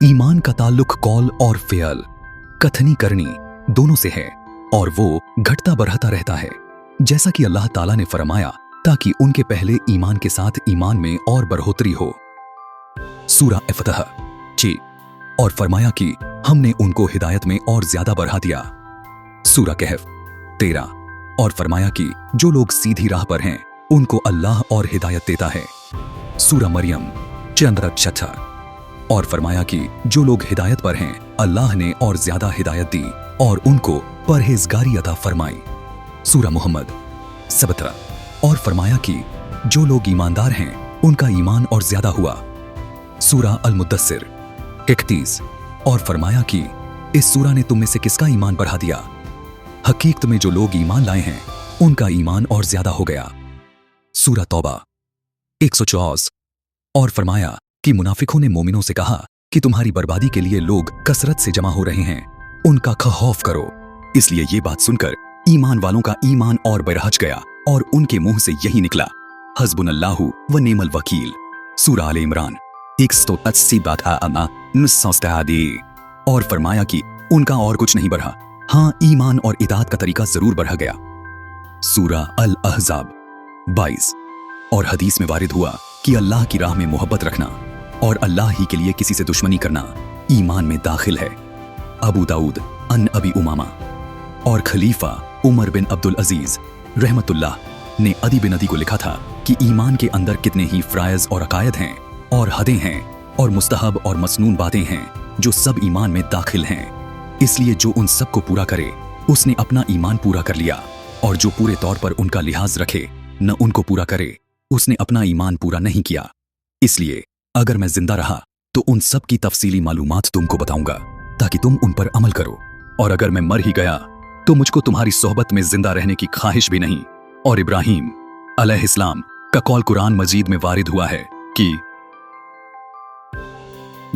ईमान का ताल्लुक कौल और फ़ियल, कथनी करनी दोनों से है और वो घटता बढ़ता रहता है, जैसा कि अल्लाह ताला ने फरमाया ताकि उनके पहले ईमान के साथ ईमान में और बढ़ोतरी हो। सूरा फतह 6। और फरमाया कि हमने उनको हिदायत में और ज्यादा बढ़ा दिया। सूरा कहफ 13। और फरमाया कि जो लोग सीधी राह पर हैं उनको अल्लाह और हिदायत देता है। सूरा मरियम चंद्र 6। और फरमाया कि जो लोग हिदायत पर हैं अल्लाह ने और ज्यादा हिदायत दी और उनको परहेजगारी अता फरमाई। सूरा मोहम्मद 17। और फरमाया कि जो लोग ईमानदार हैं उनका ईमान और ज्यादा हुआ। सूरा अल-मुद्दस्सिर 31। और फरमाया कि इस सूरा ने तुम में से किसका ईमान बढ़ा दिया? हकीकत में जो लोग ईमान लाए हैं उनका ईमान और ज्यादा हो गया। सूरा तौबा 104। और फरमाया कि मुनाफिकों ने मोमिनों से कहा कि तुम्हारी बर्बादी के लिए लोग कसरत से जमा हो रहे हैं, उनका खौफ करो। इसलिए ये बात सुनकर ईमान वालों का ईमान और बढ़ गया और उनके मुंह से यही निकला, हस्बुनल्लाहु व नेमल वकील। सूरा आले इमरान 180। और फरमाया कि उनका और कुछ नहीं बढ़ा, हाँ ईमान और इताअत का तरीका जरूर बढ़ गया। सूरा अल अहज़ाब 22। और हदीस में वारिद हुआ कि अल्लाह की राह में मोहब्बत रखना और अल्लाह ही के लिए किसी से दुश्मनी करना ईमान में दाखिल है। अबू दाऊद अन अबी उमामा। और खलीफा उमर बिन अब्दुल अजीज रहमतुल्लाह ने अदी बिन अदी को लिखा था कि ईमान के अंदर कितने ही फ़राइज़ और अकायद हैं और हदें हैं और मुस्तहब और मसनून बातें हैं जो सब ईमान में दाखिल हैं। इसलिए जो उन सब को पूरा करे उसने अपना ईमान पूरा कर लिया, और जो पूरे तौर पर उनका लिहाज रखे न उनको पूरा करे उसने अपना ईमान पूरा नहीं किया। इसलिए अगर मैं जिंदा रहा तो उन सब की तफसीली मालूमात तुमको बताऊंगा ताकि तुम उन पर अमल करो, और अगर मैं मर ही गया तो मुझको तुम्हारी सोहबत में जिंदा रहने की ख्वाहिश भी नहीं। और इब्राहीम अलैहिस्सलाम का कौल कुरान मजीद में वारिद हुआ है कि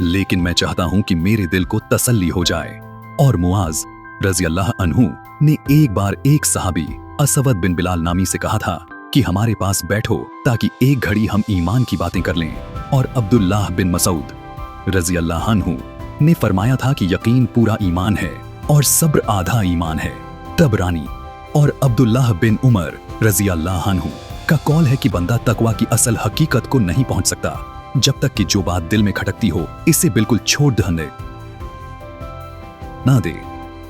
लेकिन मैं चाहता हूं कि मेरे दिल को तसल्ली हो जाए। और मुआज रज़ी अल्लाह अन्हु ने एक बार एक सहाबी असवद बिन बिलाल नामी से कहा था कि हमारे पास बैठो ताकि एक घड़ी हम ईमान की बातें कर लें। और अब्दुल्लाह बिन मसूद रज़ी अल्लाह अन्हु ने फरमाया था कि यकीन पूरा ईमान है और सब्र आधा ईमान है। तबरानी। और अब्दुल्लाह बिन उमर रज़ी अल्लाह अन्हु का कौल है कि बंदा तकवा की असल हकीकत को नहीं पहुंच सकता जब तक कि जो बात दिल में खटकती हो इसे बिल्कुल छोड़ दे ना दे।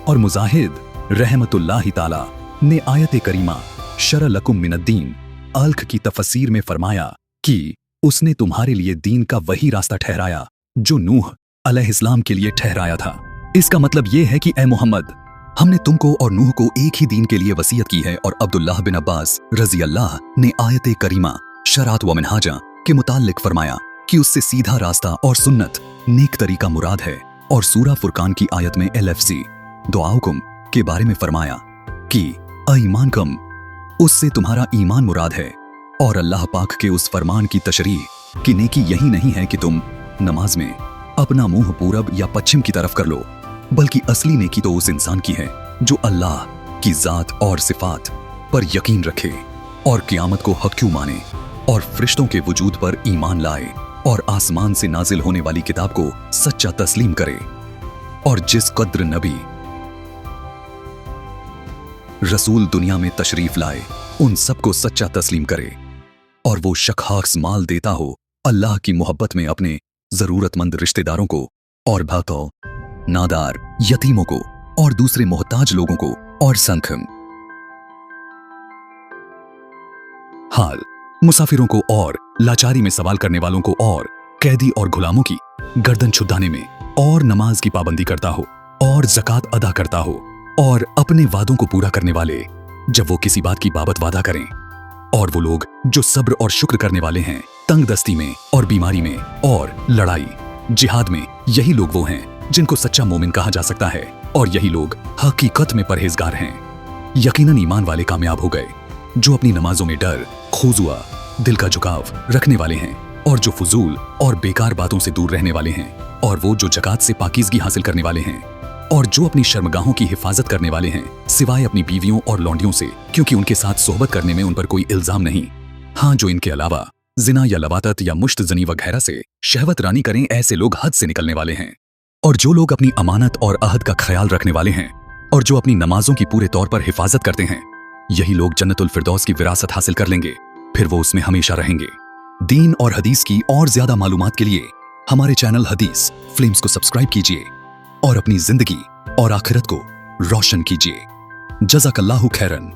और मुजाहिद रहमतुल्लाहि ताला ने आयत करीमा शर लकुम मिनद्दीन अल्ख की तफसीर में फरमाया कि उसने तुम्हारे लिए दीन का वही रास्ता ठहराया जो नूह अलैहिस्सलाम के लिए ठहराया था। इसका मतलब यह है कि ए मोहम्मद, हमने तुमको और नूह को एक ही दीन के लिए वसीयत की है। और अब्दुल्लाह बिन अब्बास रज़ी अल्लाह ने आयत करीमा शरात व मिनहाजा के मुताल्लिक फरमाया कि उससे सीधा रास्ता और सुन्नत नेक तरीका मुराद है। और सूरा फुरकान की आयत में LFC दुआउकुम के बारे में फरमाया कि ईमानकुम, उससे तुम्हारा ईमान मुराद है। और अल्लाह पाक के उस फरमान की तशरीह कि नेकी यही नहीं है कि तुम नमाज में अपना मुंह पूरब या पश्चिम की तरफ कर लो, बल्कि असली नेकी तो उस इंसान की है जो अल्लाह की जात और सिफात पर यकीन रखे और क़यामत को हक क्यों माने और फरिश्तों के वजूद पर ईमान लाए और आसमान से नाजिल होने वाली किताब को सच्चा तस्लीम करे। और जिस कद्र नबी रसूल दुनिया में तशरीफ लाए उन सबको सच्चा तस्लीम करे। और वो शखास माल देता हो अल्लाह की मोहब्बत में अपने जरूरतमंद रिश्तेदारों को और भातों नादार यतीमों को और दूसरे मोहताज लोगों को और संख्यम हाल मुसाफिरों को और लाचारी में सवाल करने वालों को और कैदी और गुलामों की गर्दन छुड़ाने में और नमाज की पाबंदी करता हो और ज़कात अदा करता हो और अपने वादों को पूरा करने वाले जब वो किसी बात की बाबत वादा करें। और वो लोग जो सब्र और शुक्र करने वाले हैं तंग दस्ती में और बीमारी में और लड़ाई जिहाद में, यही लोग वो हैं जिनको सच्चा मोमिन कहा जा सकता है। और यही लोग हकीकत में परहेजगार हैं। यकीनन ईमान वाले कामयाब हो गए जो अपनी नमाजों में डर, खुजुआ, दिल का झुकाव रखने वाले हैं, और जो फजूल और बेकार बातों से दूर रहने वाले हैं, और वो जो ज़कात से पाकीज़गी हासिल करने वाले हैं, और जो अपनी शर्मगाहों की हिफाजत करने वाले हैं सिवाय अपनी बीवियों और लौंडियों से, क्योंकि उनके साथ सोहबत करने में उन पर कोई इल्जाम नहीं। हाँ, जो इनके अलावा जिना या लवातत या मुश्त जनी वगैरह से शहवत रानी करें, ऐसे लोग हद से निकलने वाले हैं। और जो लोग अपनी अमानत और अहद का ख्याल रखने वाले हैं और जो अपनी नमाजों की पूरे तौर पर हिफाजत करते हैं, यही लोग जन्नतुल फिरदौस की विरासत हासिल कर लेंगे, फिर वो उसमें हमेशा रहेंगे। दीन और हदीस की और ज्यादा मालूमात के लिए हमारे चैनल हदीस फ्लेम्स को सब्सक्राइब कीजिए और अपनी जिंदगी और आखिरत को रोशन कीजिए। जज़ाकल्लाहु खैरन।